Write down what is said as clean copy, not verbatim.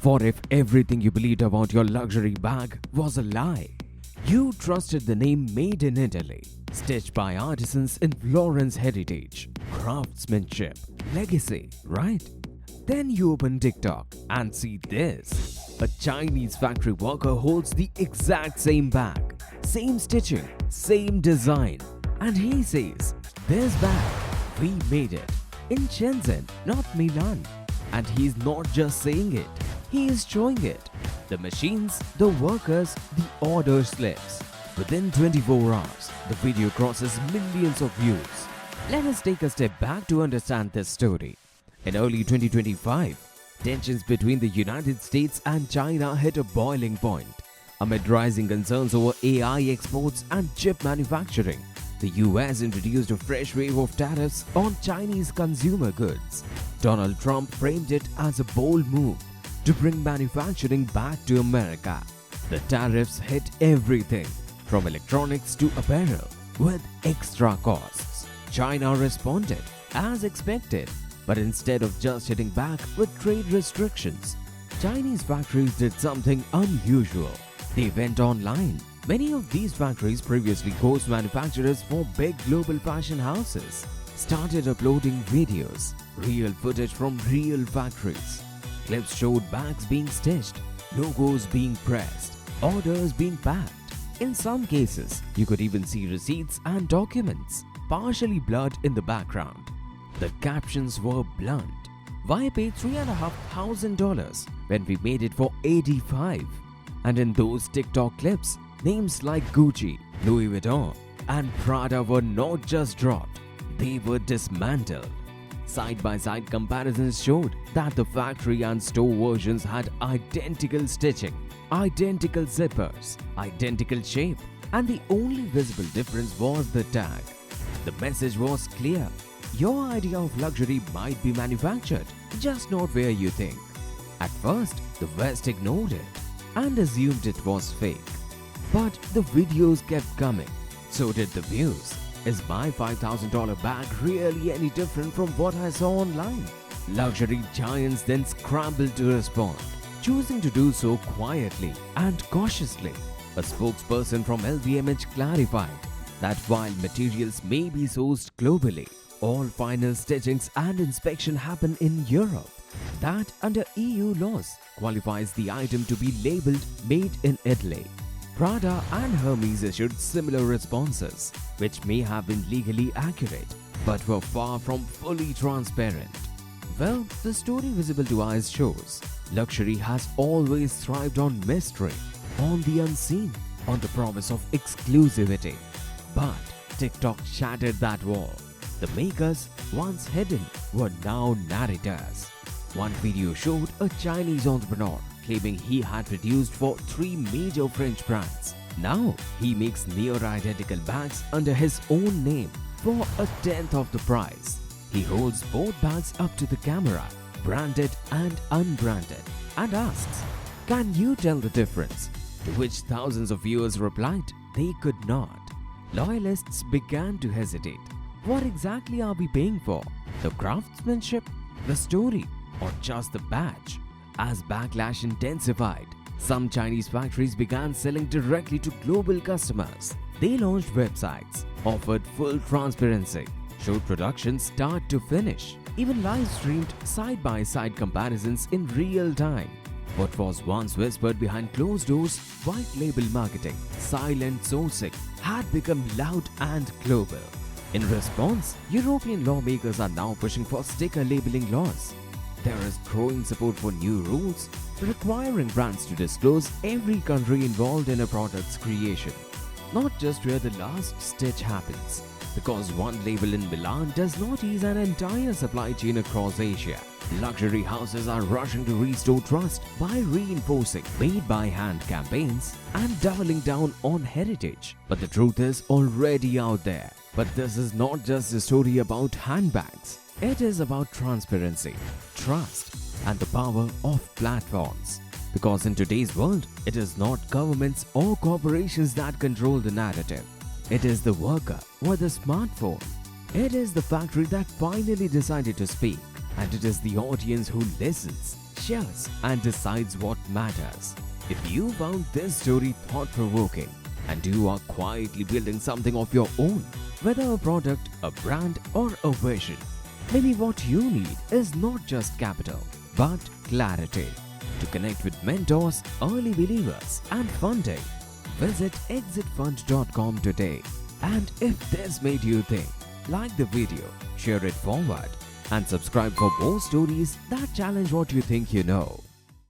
For if everything you believed about your luxury bag was a lie, you trusted the name made in Italy, stitched by artisans in Florence heritage, craftsmanship, legacy, right? Then you open TikTok and see this. A Chinese factory worker holds the exact same bag, same stitching, same design, and he says, "This bag, we made it in Shenzhen, not Milan." And he's not just saying it, he is showing it. The machines, the workers, the order slips. Within 24 hours, the video crosses millions of views. Let us take a step back to understand this story. In early 2025, tensions between the United States and China hit a boiling point. Amid rising concerns over AI exports and chip manufacturing, the US introduced a fresh wave of tariffs on Chinese consumer goods. Donald Trump framed it as a bold move to bring manufacturing back to America. The tariffs hit everything from electronics to apparel with extra costs. China responded as expected, but instead of just hitting back with trade restrictions, Chinese factories did something unusual. They went online. Many of these factories, previously ghost manufacturers for big global fashion houses, started uploading videos, real footage from real factories. Clips showed bags being stitched, logos being pressed, orders being packed. In some cases, you could even see receipts and documents, partially blurred in the background. The captions were blunt. "Why pay $3,500 when we made it for $85?" And in those TikTok clips, names like Gucci, Louis Vuitton, and Prada were not just dropped, they were dismantled. Side-by-side comparisons showed that the factory and store versions had identical stitching, identical zippers, identical shape, and the only visible difference was the tag. The message was clear. Your idea of luxury might be manufactured, just not where you think. At first, the West ignored it and assumed it was fake. But the videos kept coming. So did the views. Is my $5,000 bag really any different from what I saw online? Luxury giants then scrambled to respond, choosing to do so quietly and cautiously. A spokesperson from LVMH clarified that while materials may be sourced globally, all final stitchings and inspection happen in Europe. That under EU laws qualifies the item to be labeled made in Italy. Prada and Hermès issued similar responses, which may have been legally accurate, but were far from fully transparent. Well, the story visible to eyes shows luxury has always thrived on mystery, on the unseen, on the promise of exclusivity. But TikTok shattered that wall. The makers, once hidden, were now narrators. One video showed a Chinese entrepreneur claiming he had produced for 3 major French brands. Now, he makes near-identical bags under his own name for a tenth of the price. He holds both bags up to the camera, branded and unbranded, and asks, "Can you tell the difference?" To which thousands of viewers replied, they could not. Loyalists began to hesitate. What exactly are we paying for? The craftsmanship, the story, or just the badge? As backlash intensified, some Chinese factories began selling directly to global customers. They launched websites, offered full transparency, showed production start to finish, even live-streamed side-by-side comparisons in real time. What was once whispered behind closed doors, white label marketing, silent sourcing, had become loud and global. In response, European lawmakers are now pushing for sticker labeling laws. There is growing support for new rules requiring brands to disclose every country involved in a product's creation, not just where the last stitch happens, because one label in Milan does not ease an entire supply chain across Asia. Luxury houses are rushing to restore trust by reinforcing made by hand campaigns and doubling down on heritage. But the truth is already out there. But this is not just a story about handbags. It is about transparency, trust, and the power of platforms. Because in today's world, it is not governments or corporations that control the narrative. It is the worker with a smartphone. It is the factory that finally decided to speak. And it is the audience who listens, measures, and decides what matters. If you found this story thought-provoking and you are quietly building something of your own, whether a product, a brand, or a vision, maybe what you need is not just capital, but clarity. To connect with mentors, early believers, and funding, visit exitfund.com today. And if this made you think, like the video, share it forward, and subscribe for more stories that challenge what you think you know.